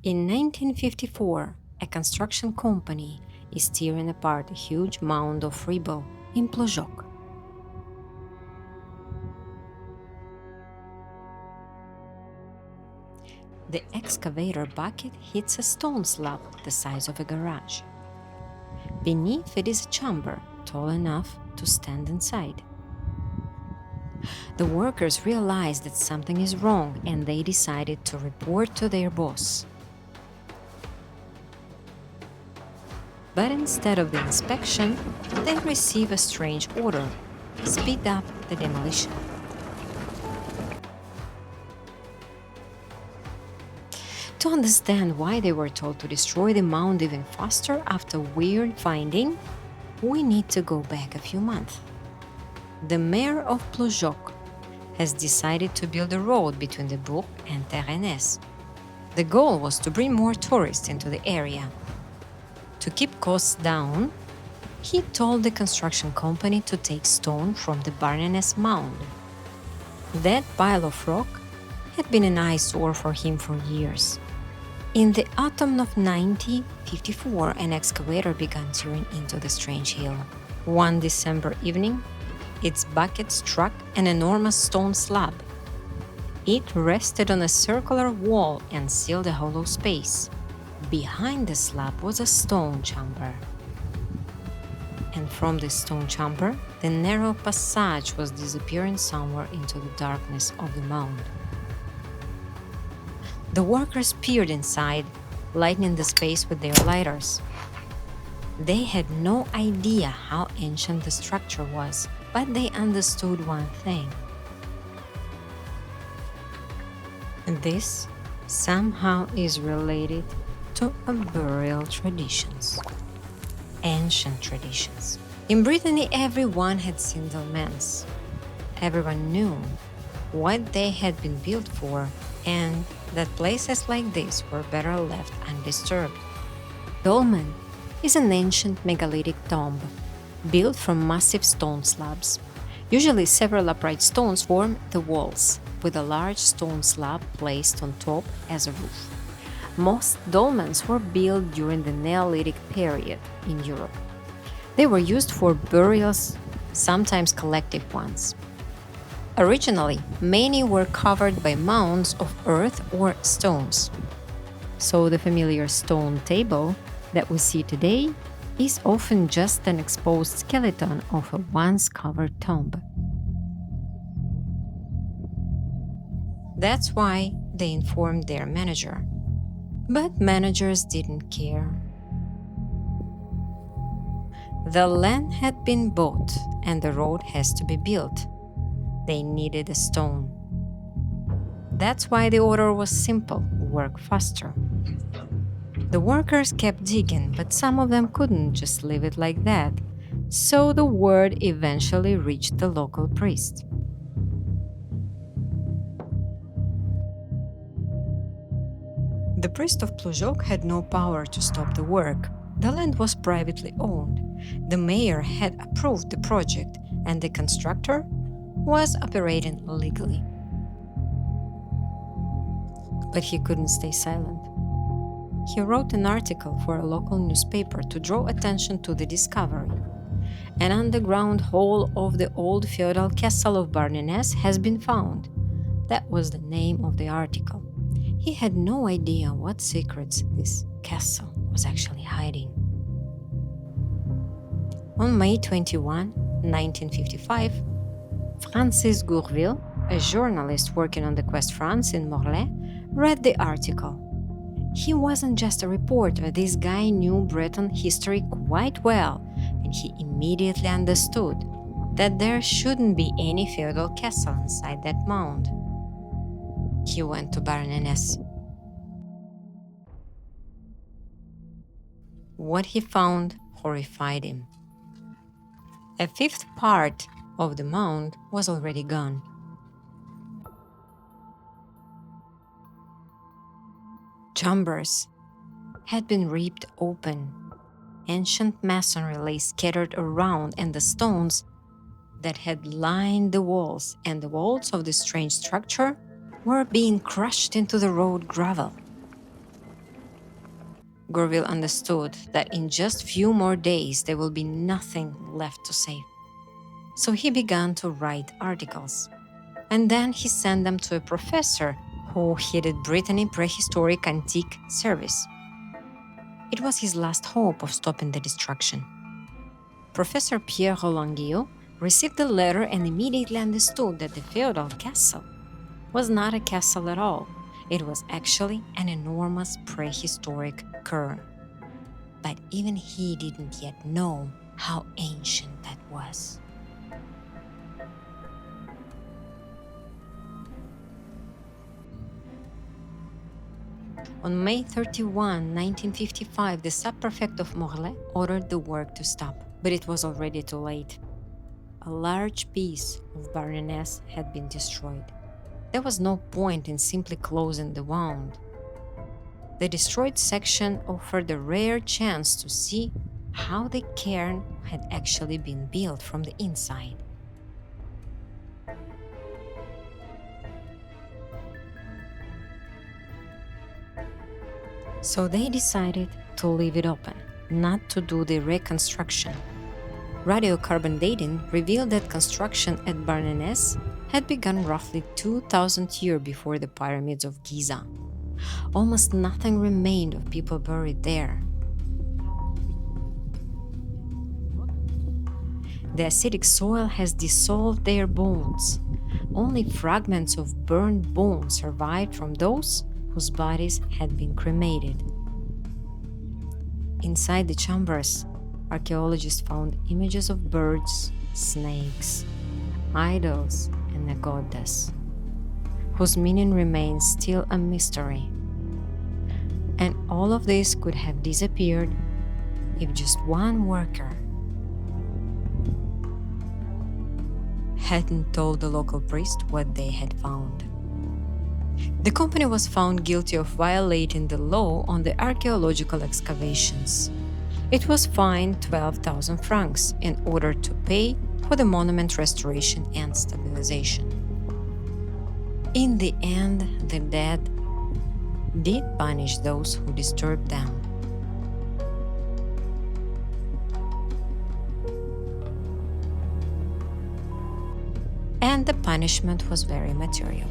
In 1954, a construction company is tearing apart a huge mound of rubble in Plouezoc'h. The excavator bucket hits a stone slab the size of a garage. Beneath it is a chamber tall enough to stand inside. The workers realized that something is wrong and they decided to report to their boss. But instead of the inspection, they receive a strange order: speed up the demolition. To understand why they were told to destroy the mound even faster after weird finding, we need to go back a few months. The mayor of Plouezoc'h has decided to build a road between the Bourg and Barnenez. The goal was to bring more tourists into the area. To keep costs down, he told the construction company to take stone from the Barnenez mound. That pile of rock had been an eyesore for him for years. In the autumn of 1954, an excavator began tearing into the strange hill. One December evening, its bucket struck an enormous stone slab. It rested on a circular wall and sealed a hollow space. Behind the slab was a stone chamber. And from the stone chamber, the narrow passage was disappearing somewhere into the darkness of the mound. The workers peered inside, lighting the space with their lighters. They had no idea how ancient the structure was, but they understood one thing. This somehow is related to burial traditions, ancient traditions. In Brittany, everyone had seen dolmens. Everyone knew what they had been built for, and that places like this were better left undisturbed. Dolmen is an ancient megalithic tomb built from massive stone slabs. Usually several upright stones form the walls, with a large stone slab placed on top as a roof. Most dolmens were built during the Neolithic period in Europe. They were used for burials, sometimes collective ones. Originally, many were covered by mounds of earth or stones. So the familiar stone table that we see today is often just an exposed skeleton of a once covered tomb. That's why they informed their manager. But managers didn't care. The land had been bought and the road has to be built. They needed a stone. That's why the order was simple: work faster. The workers kept digging, but some of them couldn't just leave it like that. So the word eventually reached the local priest. The priest of Plouezoc'h had no power to stop the work. The land was privately owned. The mayor had approved the project, and the constructor was operating legally. But he couldn't stay silent. He wrote an article for a local newspaper to draw attention to the discovery. An underground hole of the old feudal castle of Barnenez has been found. That was the name of the article. He had no idea what secrets this castle was actually hiding. On May 21, 1955, Francis Gourvil, a journalist working on the Quest France in Morlaix, read the article. He wasn't just a reporter, this guy knew Breton history quite well, and he immediately understood that there shouldn't be any feudal castle inside that mound. He went to Barnenez. What he found horrified him. A fifth part of the mound was already gone. Chambers had been ripped open. Ancient masonry lay scattered around, and the stones that had lined the walls and the walls of the strange structure were being crushed into the road gravel. Gourvil understood that in just few more days there will be nothing left to save. So he began to write articles. And then he sent them to a professor who headed Brittany Prehistoric Antique Service. It was his last hope of stopping the destruction. Professor Pierre-Roland Giot received the letter and immediately understood that the feudal castle was not a castle at all. It was actually an enormous prehistoric cairn. But even he didn't yet know how ancient that was. On May 31, 1955, the sub-prefect of Morlaix ordered the work to stop, but it was already too late. A large piece of Barnenez had been destroyed. There was no point in simply closing the wound. The destroyed section offered a rare chance to see how the cairn had actually been built from the inside. So they decided to leave it open, not to do the reconstruction. Radiocarbon dating revealed that construction at Barnenez had begun roughly 2,000 years before the pyramids of Giza. Almost nothing remained of people buried there. The acidic soil has dissolved their bones. Only fragments of burned bone survived from those whose bodies had been cremated. Inside the chambers, archaeologists found images of birds, snakes, idols, and a goddess, whose meaning remains still a mystery. And all of this could have disappeared if just one worker hadn't told the local priest what they had found. The company was found guilty of violating the law on the archaeological excavations. It was fined 12,000 francs in order to pay for the monument restoration and stabilization. In the end, the dead did punish those who disturbed them. And the punishment was very material.